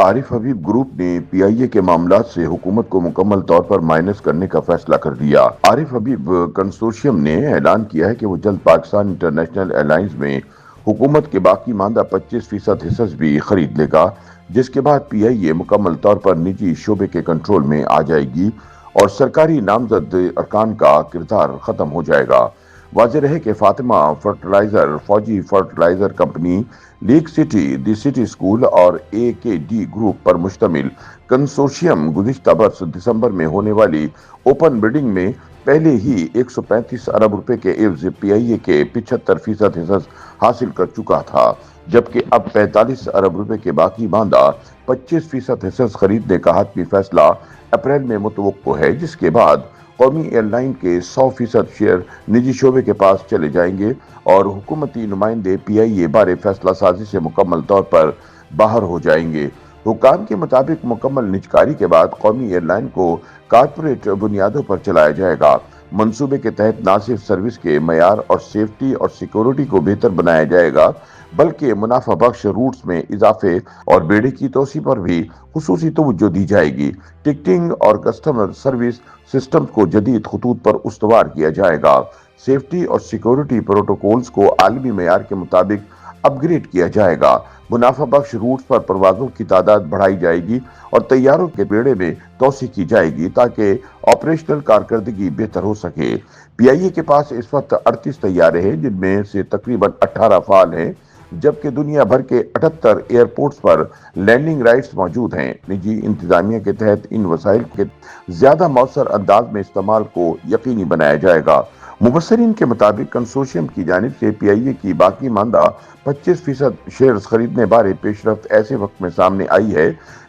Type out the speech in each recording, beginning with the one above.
आरिफ हबीब group ने PIA के मामलात से हुकूमत को मुकम्मल तौर पर माइनस करने का फैसला कर लिया। आरिफ हबीब कंसोर्शियम ने ऐलान किया है कि वो जल्द पाकिस्तान इंटरनेशनल एयरलाइंस में हुकूमत के बाकी मांदा 25% हिस्सेस भी खरीद लेगा, जिसके बाद पीआईए मुकम्मल तौर पर निजी शोबे के कंट्रोल में आ जाएगी और सरकारी नामजद अरकान का किरदार खत्म हो जाएगा। वाज़ेह रहे कि फातिमा फर्टिलाइजर, फौजी फर्टिलाइजर कंपनी, लीक सिटी, दी सिटी स्कूल और AKD ग्रुप पर मुश्तमिल कंसोर्शियम गुज़िश्ता बरस दिसंबर में होने वाली ओपन बिडिंग में पहले ही 135 अरब रुपए के एवज पीआईए के 75% हिस्सा हासिल कर चुका था, जबकि अब 45 अरब रुपए के बाकी मांदा 25% हिस्सा खरीदने का हतमी फैसला अप्रैल में मुतवक्को है, जिसके बाद कौमी एयरलाइन के 100% शेयर निजी शोबे के पास चले जाएंगे और हुकूमती नुमाइंदे पीआईए बारे फैसला साजी से मुकम्मल तौर पर बाहर हो जाएंगे। हुकाम के मुताबिक मुकम्मल निजकारी के बाद कौमी एयरलाइन को कारपोरेट बुनियादों पर चलाया जाएगा। मंसूबे के तहत न सिर्फ सर्विस के मयार और सेफ्टी और सिक्योरिटी को बेहतर बनाया जाएगा, बल्कि मुनाफा बख्श रूट्स में इजाफे और बेड़े की तोसी पर भी खुसूसी तवज्जो दी जाएगी। टिकटिंग और कस्टमर सर्विस सिस्टम को जदीद खतूत पर उस्तवार किया जाएगा। सेफ्टी और सिक्योरिटी प्रोटोकॉल्स को आलमी मयार के मुताबिक अपग्रेड किया जाएगा। मुनाफा बख्श रूट्स पर परवाजों की तादाद बढ़ाई जाएगी और तैयारों के बेड़े में तोसी की जाएगी ताकि ऑपरेशनल कारकर्दगी बेहतर हो सके। पीआईए के पास इस वक्त 38 तैयारे हैं, जिनमें से तकरीबन 18 फाल हैं, जबकि दुनिया भर के 78 एयरपोर्ट्स पर लैंडिंग राइट्स मौजूद हैं। निजी इंतजामिया के तहत इन वसाइल के ज्यादा मौसर अंदाज में इस्तेमाल को यकीनी बनाया जाएगा। मुबस्सरीन के मुताबिक कंसोर्शियम की जानिब से पीआईए की बाकी मांदा 25% शेयर्स खरीदने बारे पेशरफ्त ऐसे वक्त में सामने आई है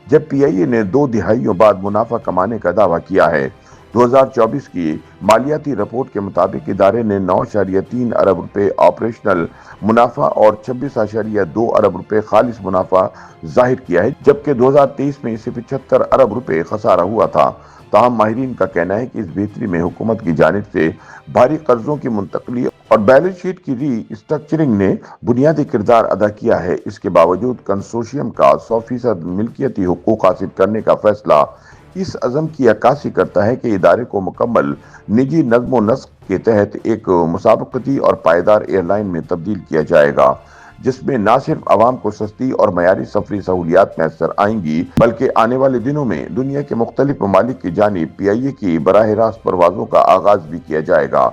जब पीआईए ने 2 दिहाइयों बाद मुनाफा कमाने का दावा किया है। 2024 की मालियाती रिपोर्ट के मुताबिक इदारे ने 9.3 अरब रुपए ऑपरेशनल मुनाफा और 26.2 अरब रुपए खालिस मुनाफा जाहिर किया है, जबकि 2023 में इसे 75 अरब रुपए खसारा हुआ था। ताहम माहिरीन का कहना है कि इस बेहतरी में हुकूमत की जानिब से भारी कर्जों की मुंतकली और बैलेंस शीट की री स्ट्रक्चरिंग ने बुनियादी किरदार अदा किया है। इसके बावजूद कंसोर्शियम का 100% मिल्कियती हुकूक हासिल करने का फैसला इस अज़म की अक्कासी करता है कि इदारे को मुकम्मल निजी नज़्म नस्क के तहत एक मुसाबकती और पायदार एयरलाइन में तब्दील किया जाएगा, जिसमें न सिर्फ आवाम को सस्ती और मयारी सफरी सहूलियात मैसर आएंगी, बल्कि आने वाले दिनों में दुनिया के मुख्तलिफ ममालिक की जानिब पीआईए की बराह रास्त परवाजों का आगाज भी किया जाएगा।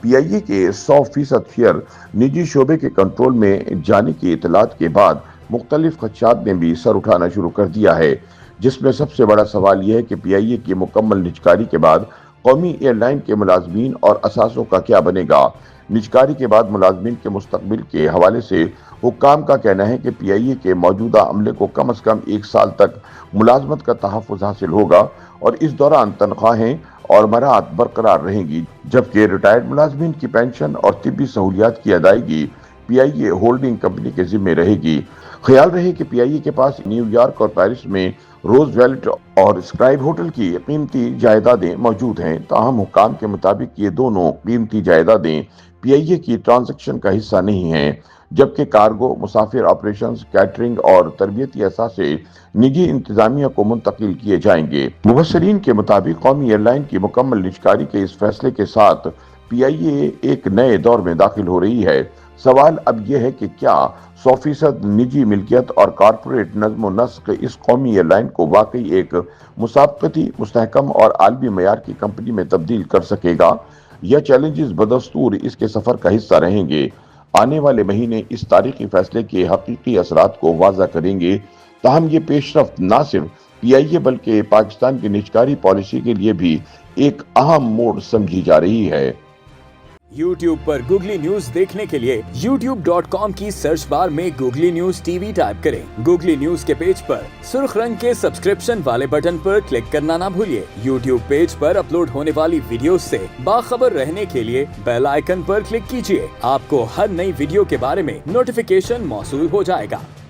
पीआईए के 100% शेयर निजी शोबे के कंट्रोल में जाने की इतलात के बाद मुख्तलिफ खदशात ने भी सर उठाना शुरू कर दिया है, जिसमें सबसे बड़ा सवाल यह है कि पीआईए की मुकम्मल निजकारी के बाद कौमी एयरलाइन के मुलाजमीन और असासों का क्या बनेगा। निजकारी के बाद मुलाजमीन के मुस्तकबिल के हवाले से हुक्काम का कहना है कि पीआईए के मौजूदा अमले को कम अज कम 1 साल तक मुलाजमत का तहफ़्फ़ुज़ हासिल होगा और इस दौरान तनख्वाहें और मराहत बरकरार रहेंगी, जबकि रिटायर्ड मुलाजमीन की पेंशन और तिब्बी सहूलियात की अदायगी पीआईए होल्डिंग कंपनी के जिम्मे रहेगी। ख्याल रहे कि पीआईए के पास न्यूयॉर्क और पेरिस में रोज वैलेट और स्क्राइब होटल की कीमती जायदादें मौजूद हैं। ताहम हुक्काम के मुताबिक ये दोनों कीमती जायदादें पीआईए की ट्रांजैक्शन का हिस्सा नहीं हैं, जबकि कार्गो, मुसाफिर ऑपरेशंस, कैटरिंग और तरबियती असासे निजी इंतजामिया को मुंतकिल किए जाएंगे। मुबस्सरीन के मुताबिक कौमी एयरलाइन की मुकम्मल निजकारी के इस फैसले के साथ पीआईए एक नए दौर में दाखिल हो रही है। सवाल अब यह है कि क्या 100% निजी मिल्कियत और कारपोरेट नज़्म नस्क इस कौमी एयरलाइन को वाकई एक मुसाबकती, मुस्तहकम और आलमी मयार की कंपनी में तब्दील कर सकेगा, या चैलेंजेस बदस्तूर इसके सफर का हिस्सा रहेंगे। आने वाले महीने इस तारीखी फैसले के हकीकी असरात को वाज़ा करेंगे। ताहम ये पेशरफ्त न सिर्फ पीआईए बल्कि पाकिस्तान की निजकारी पॉलिसी के लिए भी एक अहम मोड़ समझी जा रही है। YouTube पर गूगली न्यूज देखने के लिए youtube.com की सर्च बार में गूगली न्यूज टीवी टाइप करें। गूगली न्यूज के पेज पर सुर्ख रंग के सब्सक्रिप्शन वाले बटन पर क्लिक करना ना भूलिए। YouTube पेज पर अपलोड होने वाली वीडियोस से बाखबर रहने के लिए बेल आइकन पर क्लिक कीजिए। आपको हर नई वीडियो के बारे में नोटिफिकेशन मौसूल हो जाएगा।